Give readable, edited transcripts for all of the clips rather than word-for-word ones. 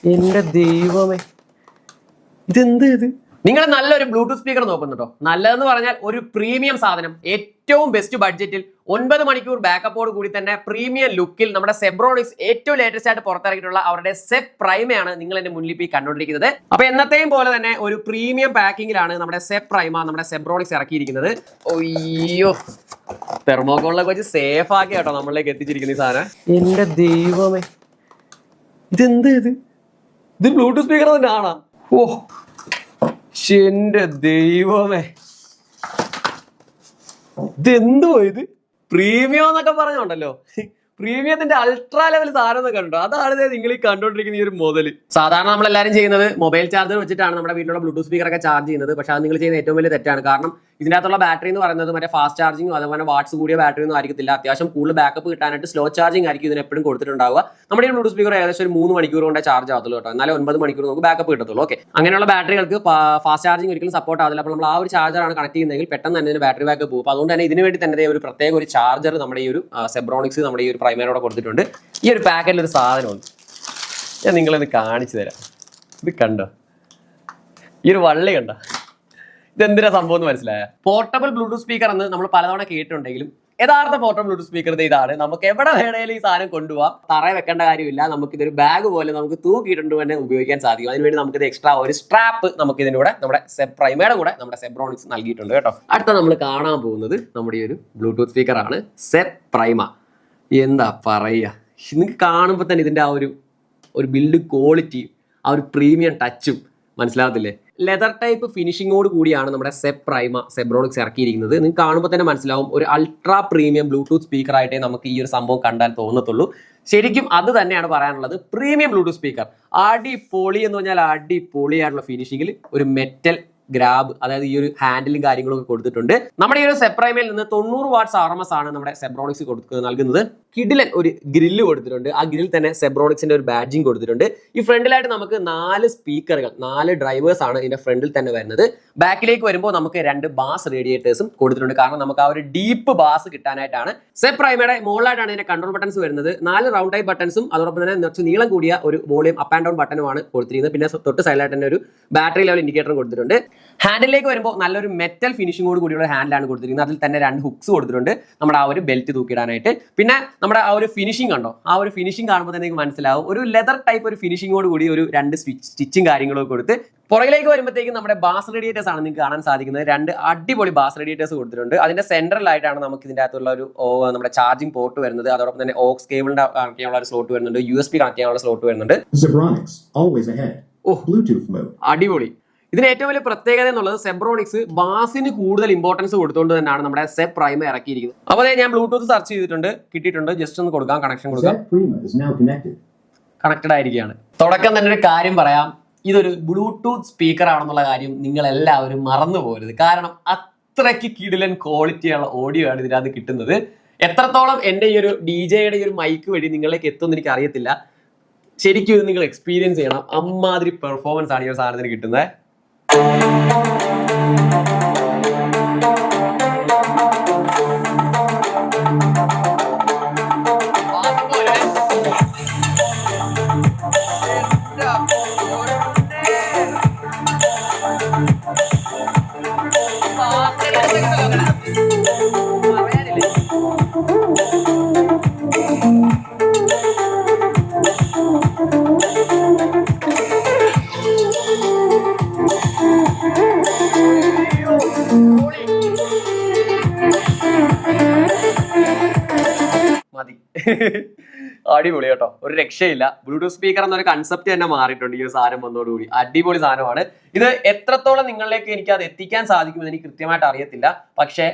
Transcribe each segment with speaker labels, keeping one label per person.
Speaker 1: എന്റെ ദൈവമേ, ഇതെന്ത് ഇത്? നിങ്ങൾ നല്ലൊരു ബ്ലൂടൂത്ത് സ്പീക്കർ നോക്കുന്നുണ്ടോ? നല്ലതെന്ന് പറഞ്ഞാൽ ഒരു പ്രീമിയം സാധനം, ഏറ്റവും ബെസ്റ്റ് ബഡ്ജറ്റിൽ 9 മണിക്കൂർ ബാക്കപ്പോട് കൂടി തന്നെ പ്രീമിയം ലുക്കിൽ നമ്മുടെ സെബ്രോണിക്സ് ഏറ്റവും ലേറ്റസ്റ്റ് ആയിട്ട് പുറത്തിറക്കിയിട്ടുള്ള അവരുടെ സെപ് പ്രൈമയാണ് നിങ്ങൾ എന്റെ മുന്നിൽ പോയി കണ്ടുകൊണ്ടിരിക്കുന്നത്. അപ്പൊ എന്നത്തെയും പോലെ തന്നെ ഒരു പ്രീമിയം പാക്കിങ്ങിലാണ് നമ്മുടെ സെപ് പ്രൈമ നമ്മുടെ സെബ്രോണിക്സ് ഇറക്കിയിരിക്കുന്നത്. ഒയ്യോ, തെർമോക്കോളിലൊക്കെ വെച്ച് സേഫ് ആക്കി കേട്ടോ നമ്മളിലേക്ക് എത്തിച്ചിരിക്കുന്ന ഈ സാധനം. എന്റെ ദൈവമേ, ഇതെന്ത് ഇത്? ഇത് ബ്ലൂടൂത്ത് സ്പീക്കർ തന്നെ ആണോ? ഓ എന്റെ ദൈവമേ, ഇതെന്തോ ഇത്? പ്രീമിയം എന്നൊക്കെ പറഞ്ഞോണ്ടല്ലോ, പ്രീമിയത്തിന്റെ അൾട്രാ ലെവൽ സാധനം എന്നൊക്കെ ഉണ്ടോ? അതാണ് നിങ്ങൾ ഈ കണ്ടോണ്ടിരിക്കുന്ന ഈ ഒരു മുതല്. സാധാരണ നമ്മളെല്ലാരും ചെയ്യുന്നത് മൊബൈൽ ചാർജർ വെച്ചിട്ടാണ് നമ്മുടെ വീട്ടിലുള്ള ബ്ലൂടൂത്ത് സ്പീക്കർ ഒക്കെ ചാർജ് ചെയ്യുന്നത്. പക്ഷെ അത് നിങ്ങൾ ചെയ്യുന്ന ഏറ്റവും വലിയ തെറ്റാണ്. കാരണം ഇതിന്റെ അകത്തുള്ള ബാറ്ററി എന്ന് പറയുന്നത് മറ്റേ ഫാസ്റ്റ് ചാർജിങ്ങും അതുപോലെ വാട്ട്സ് കൂടിയ ബാറ്ററി ഒന്നും ആയിരിക്കത്തില്ല. അത്യാവശ്യം കൂടുതൽ ബാക്കപ്പ് കിട്ടാനായിട്ട് സ്ലോ ചാർജിങ് ആയിരിക്കും ഇതിന് എപ്പോഴും കൊടുത്തിട്ടുണ്ടാവുക. നമ്മുടെ ഈ ബ്ലൂടൂത്ത് സ്പീക്കർ ഏകദേശം ഒരു 3 മണിക്കൂർ കൊണ്ട് ചാർജ് ആകത്തുള്ളൂ കേട്ടോ. എന്നാലും 9 മണിക്കൂർ നമുക്ക് ബാക്കപ്പ് കിട്ടത്തുള്ളൂ. ഓക്കെ, അങ്ങനെയുള്ള ബാറ്ററികൾക്ക് ഫാസ്റ്റ് ചാർജിങ് ഒരിക്കലും സപ്പോർട്ട് ആവില്ല. അപ്പോൾ നമ്മൾ ആ ഒരു ചാർജറാണ് കണക്ട് ചെയ്യുന്നതെങ്കിൽ പെട്ടെന്ന് തന്നെ ഇതിന് ബാറ്ററി ബാക്കപ്പ് പോകും. അതുകൊണ്ട് തന്നെ ഇതിന് വേണ്ടി തന്നെ ഒരു പ്രത്യേക ഒരു ചാർജർ നമ്മുടെ ഈ ഒരു സെബ്രോണിക്സ് നമ്മുടെ ഈ ഒരു പ്രൈമറിയോടെ കൊടുത്തിട്ടുണ്ട്. ഈ ഒരു പാക്കറ്റിൽ ഒരു സാധനമുണ്ട്, ഞാൻ നിങ്ങളൊന്ന് കാണിച്ചു തരാം. ഇത് കണ്ടോ? ഈ ഒരു വള്ളി കണ്ടോ? ഇതെന്തിനാ സംഭവം എന്ന് മനസ്സിലായ? പോർട്ടബിൾ ബ്ലൂടൂത്ത് സ്പീക്കർ എന്ന് നമ്മൾ പലതവണ കേട്ടിട്ടുണ്ടെങ്കിലും യഥാർത്ഥ പോർട്ടബിൾ ബ്ലൂടൂത്ത് സ്പീക്കർ ഇതാണ്. നമുക്ക് എവിടെ വേണേലും ഈ സാധനം കൊണ്ടുപോകാം. തറയെ വെക്കേണ്ട കാര്യമില്ല. നമുക്ക് ഇതൊരു ബാഗ് പോലെ നമുക്ക് തൂക്കിയിട്ടുണ്ട് തന്നെ ഉപയോഗിക്കാൻ സാധിക്കും. അതിനുവേണ്ടി നമുക്കിത് എക്സ്ട്രാ ഒരു സ്ട്രാപ്പ് നമുക്ക് ഇതിലൂടെ നമ്മുടെ സെപ് പ്രൈമയുടെ കൂടെ നമ്മുടെ സെബ്രോണിക്സ് നൽകിയിട്ടുണ്ട് കേട്ടോ. അടുത്ത നമ്മൾ കാണാൻ പോകുന്നത് നമ്മുടെ ഈ ഒരു ബ്ലൂടൂത്ത് സ്പീക്കർ ആണ്, സെപ് പ്രൈമ. എന്താ പറയുക, നിങ്ങൾക്ക് കാണുമ്പോൾ തന്നെ ഇതിന്റെ ആ ഒരു ബിൽഡ് ക്വാളിറ്റി, ആ ഒരു പ്രീമിയം ടച്ചും മനസ്സിലാകത്തില്ലേ? ലെതർ ടൈപ്പ് ഫിനിഷിങ്ങോട് കൂടിയാണ് നമ്മുടെ സെപ് പ്രൈമ സെബ്രോണിക്സ് ഇറക്കിയിരിക്കുന്നത്. നിങ്ങൾക്ക് കാണുമ്പോൾ തന്നെ മനസ്സിലാവും ഒരു അൾട്രാ പ്രീമിയം ബ്ലൂടൂത്ത് സ്പീക്കർ ആയിട്ടേ നമുക്ക് ഈ ഒരു സംഭവം കണ്ടാൽ തോന്നത്തുള്ളൂ. ശരിക്കും അത് തന്നെയാണ് പറയാനുള്ളത്. പ്രീമിയം ബ്ലൂടൂത്ത് സ്പീക്കർ അടിപൊളി എന്ന് പറഞ്ഞാൽ അടിപൊളിയായിട്ടുള്ള ഫിനിഷിങ്ങിൽ ഒരു മെറ്റൽ ഗ്രാബ്, അതായത് ഈ ഒരു ഹാൻഡിലും കാര്യങ്ങളൊക്കെ കൊടുത്തിട്ടുണ്ട്. നമ്മുടെ ഈ ഒരു സെപ് പ്രൈമയിൽ നിന്ന് 90 വാട്ട്സ് RMS ആണ് നമ്മുടെ സെബ്രോണിക്സ് നൽകുന്നത്. കിഡിലൻ ഒരു ഗ്രില്ല് കൊടുത്തിട്ടുണ്ട്. ആ ഗ്രിൽ തന്നെ സെബ്രോണിക്സിന്റെ ഒരു ബാഡ്ജിങ് കൊടുത്തിട്ടുണ്ട്. ഈ ഫ്രണ്ടിലായിട്ട് നമുക്ക് 4 സ്പീക്കറുകൾ, 4 ഡ്രൈവേഴ്സ് ആണ് ഇതിന്റെ ഫ്രണ്ടിൽ തന്നെ വരുന്നത്. ബാക്കിലേക്ക് വരുമ്പോൾ നമുക്ക് 2 ബാസ് റേഡിയേറ്റേഴ്സും കൊടുത്തിട്ടുണ്ട്. കാരണം നമുക്ക് ആ ഒരു ഡീപ്പ് ബാസ് കിട്ടാനായിട്ടാണ്. സെപ് പ്രൈമയുടെ മുകളിലായിട്ടാണ് ഇതിന്റെ കൺട്രോൾ ബട്ടൺസ് വരുന്നത്. 4 റൗണ്ട് ടൈപ്പ് ബട്ടൺസും അതോടൊപ്പം തന്നെ കുറച്ച് നീളം കൂടിയ ഒരു വോളിയം അപ്പ് ആൻഡ് ഡൗൺ ബട്ടനുമാണ് കൊടുത്തിരിക്കുന്നത്. പിന്നെ തൊട്ട് സൈഡിലായിട്ട് തന്നെ ഒരു ബാറ്ററി ലെവൽ ഇൻഡിക്കേറ്ററും കൊടുത്തിട്ടുണ്ട്. ഹാൻഡിലേക്ക് വരുമ്പോൾ നല്ലൊരു മെറ്റൽ ഫിനിഷിങ്ങോട് കൂടിയുള്ള ഹാൻഡിലാണ് കൊടുത്തിരിക്കുന്നത്. അതിൽ തന്നെ 2 ഹുക്സ് കൊടുത്തിട്ടുണ്ട് നമ്മുടെ ആ ഒരു ബെൽറ്റ് തൂക്കിയിടാനായിട്ട്. പിന്നെ നമ്മുടെ ആ ഒരു ഫിനിഷിംഗ് കണ്ടോ? ആ ഒരു ഫിനിഷിംഗ് കാണുമ്പോൾ തന്നെ നിങ്ങൾക്ക് മനസ്സിലാവും ഒരു ലെതർ ടൈപ്പ് ഒരു ഫിനിഷിങ്ങോട് കൂടി ഒരു 2 സ്റ്റിച്ചും കാര്യങ്ങളൊക്കെ കൊടുത്ത്. പുറകിലേക്ക് വരുമ്പോഴത്തേക്കും നമ്മുടെ ബാസ് റേഡിയേറ്റേഴ്സ് ആണ് നിങ്ങൾക്ക് കാണാൻ സാധിക്കുന്നത്. 2 അടിപൊളി ബാസ് റേഡിയേറ്റേഴ്സ് കൊടുത്തിട്ടുണ്ട്. അതിന്റെ സെൻട്രലായിട്ടാണ് നമുക്ക് ഇതിന്റെ അകത്തുള്ള ഒരു നമ്മുടെ ചാർജിംഗ് പോർട്ട് വരുന്നത്. അതോടൊപ്പം തന്നെ ഓക്സ് കേബിളിന്റെ കണക്ട് ചെയ്യാനുള്ള ഒരു സ്ലോട്ട് വരുന്നുണ്ട്. USB കണക്ട് ചെയ്യാനുള്ള സ്ലോട്ട് വരുന്നുണ്ട്. അടിപൊളി. ഇതിന് ഏറ്റവും വലിയ പ്രത്യേകത എന്നുള്ളത് സെബ്രോണിക്സ് ബാസിന് കൂടുതൽ ഇമ്പോർട്ടൻസ് കൊടുത്തുകൊണ്ട് തന്നെയാണ് നമ്മുടെ സെപ് പ്രൈമ ഇറക്കിയിരിക്കുന്നത്. അപ്പോൾ ഞാൻ ബ്ലൂടൂത്ത് സെർച്ച് ചെയ്തിട്ടുണ്ട്, കിട്ടിയിട്ടുണ്ട്. ജസ്റ്റ് ഒന്ന് കൊടുക്കാം, കണക്ഷൻ കൊടുക്കാം. കണക്റ്റഡ് ആയിരിക്കുകയാണ്. തുടക്കം തന്നെ ഒരു കാര്യം പറയാം, ഇതൊരു ബ്ലൂടൂത്ത് സ്പീക്കർ ആണെന്നുള്ള കാര്യം നിങ്ങൾ എല്ലാവരും മറന്നു പോകരുത്. കാരണം അത്രയ്ക്ക് കിടിലൻ ക്വാളിറ്റിയുള്ള ഓഡിയോ ആണ് ഇതിനകത്ത് കിട്ടുന്നത്. എത്രത്തോളം എൻ്റെ ഈ ഒരു DJയുടെ ഈ ഒരു മൈക്ക് വഴി നിങ്ങളിലേക്ക് എത്തുമെന്ന് എനിക്ക് അറിയത്തില്ല. ശരിക്കും ഇത് നിങ്ങൾ എക്സ്പീരിയൻസ് ചെയ്യണം. അമ്മാതിരി പെർഫോമൻസ് ആണ് ഈ ഒരു സാധനത്തിന് കിട്ടുന്നത്. അടിപൊളി കേട്ടോ, ഒരു രക്ഷയില്ല. ബ്ലൂടൂത്ത് സ്പീക്കർ എന്നൊരു കൺസെപ്റ്റ് തന്നെ മാറിയിട്ടുണ്ട് ഈ ഒരു സാധനം വന്നതോടുകൂടി. അടിപൊളി സാധനമാണ്. ഇത് എത്രത്തോളം നിങ്ങളിലേക്ക് എനിക്ക് അത് എത്തിക്കാൻ സാധിക്കുമെന്ന് എനിക്ക് കൃത്യമായിട്ട് അറിയത്തില്ല. പക്ഷേ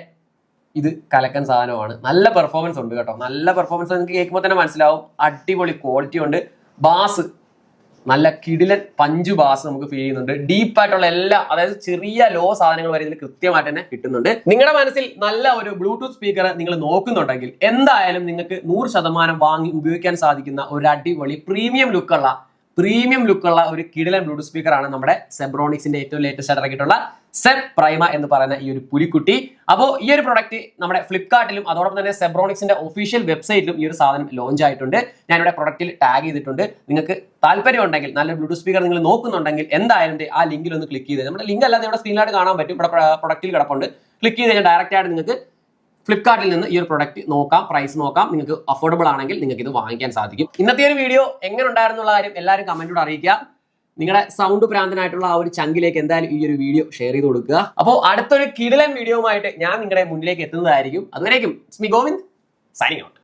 Speaker 1: ഇത് കലക്കൻ സാധനമാണ്. നല്ല പെർഫോമൻസ് ഉണ്ട് കേട്ടോ. നല്ല പെർഫോമൻസ് നിങ്ങൾക്ക് കേൾക്കുമ്പോൾ തന്നെ മനസ്സിലാവും. അടിപൊളി ക്വാളിറ്റി ഉണ്ട്. ബാസ് നല്ല കിടിലൻ പഞ്ചു ബാസ് നമുക്ക് ഫീൽ ചെയ്യുന്നുണ്ട്. ഡീപ്പായിട്ടുള്ള എല്ലാ, അതായത് ചെറിയ ലോ സാധനങ്ങൾ വരെ ഇതിൽ കൃത്യമായിട്ട് തന്നെ കിട്ടുന്നുണ്ട്. നിങ്ങളുടെ മനസ്സിൽ നല്ല ഒരു ബ്ലൂടൂത്ത് സ്പീക്കർ നിങ്ങൾ നോക്കുന്നുണ്ടെങ്കിൽ എന്തായാലും നിങ്ങൾക്ക് 100% വാങ്ങി ഉപയോഗിക്കാൻ സാധിക്കുന്ന ഒരു അടിപൊളി പ്രീമിയം ലുക്കുള്ള ഒരു കിടിലൻ ബ്ലൂടൂത്ത് സ്പീക്കർ ആണ് നമ്മുടെ സെബ്രോണിക്സിന്റെ ഏറ്റവും ലേറ്റസ്റ്റ് ആയിട്ട് ഇറക്കിയിട്ടുള്ള സെഡ് പ്രൈമ എന്ന് പറയുന്ന ഈ ഒരു പുലിക്കുട്ടി. അപ്പോൾ ഈ ഒരു പ്രൊഡക്റ്റ് നമ്മുടെ ഫ്ലിപ്കാർട്ടിലും അതോടൊപ്പം തന്നെ സെബ്രോണിക്സിന്റെ ഒഫീഷ്യൽ വെബ്സൈറ്റിലും ഈ ഒരു സാധനം ലോഞ്ച് ആയിട്ടുണ്ട്. ഞാനിവിടെ പ്രൊഡക്റ്റിൽ ടാഗ് ചെയ്തിട്ടുണ്ട്. നിങ്ങൾക്ക് താല്പര്യം ഉണ്ടെങ്കിൽ, നല്ലൊരു ബ്ലൂടൂത്ത് സ്പീക്കർ നിങ്ങൾ നോക്കുന്നുണ്ടെങ്കിൽ എന്തായാലും ആ ലിങ്കിൽ ഒന്ന് ക്ലിക്ക് ചെയ്ത്, നമ്മുടെ ലിങ്ക് അല്ലാതെ ഇവിടെ സ്ക്രീനിലായിട്ട് കാണാൻ പറ്റും, ഇവിടെ പ്രൊഡക്റ്റിൽ കിടപ്പുണ്ട്. ക്ലിക്ക് ചെയ്ത് കഴിഞ്ഞാൽ ഡയറക്റ്റ് ആയിട്ട് നിങ്ങൾക്ക് ഫ്ലിപ്കാർട്ടിൽ നിന്ന് ഈ ഒരു പ്രൊഡക്റ്റ് നോക്കാം, പ്രൈസ് നോക്കാം. നിങ്ങൾക്ക് അഫോർഡബിൾ ആണെങ്കിൽ നിങ്ങൾക്ക് ഇത് വാങ്ങിക്കാൻ സാധിക്കും. ഇന്നത്തെ ഒരു വീഡിയോ എങ്ങനെ ഉണ്ടായിരുന്നുള്ള കാര്യം എല്ലാവരും കമന്റിലൂടെ അറിയിക്കുക. നിങ്ങളുടെ സൗണ്ട് ഭ്രാന്തനായിട്ടുള്ള ആ ഒരു ചങ്കിലേക്ക് എന്തായാലും ഈ ഒരു വീഡിയോ ഷെയർ ചെയ്ത് കൊടുക്കുക. അപ്പോൾ അടുത്തൊരു കിടിലൻ വീഡിയോയുമായിട്ട് ഞാൻ നിങ്ങളുടെ മുന്നിലേക്ക് എത്തുന്നതായിരിക്കും. അതുവരേക്കും ഗോവിന്ദ് സൈനിങ് ഔട്ട്.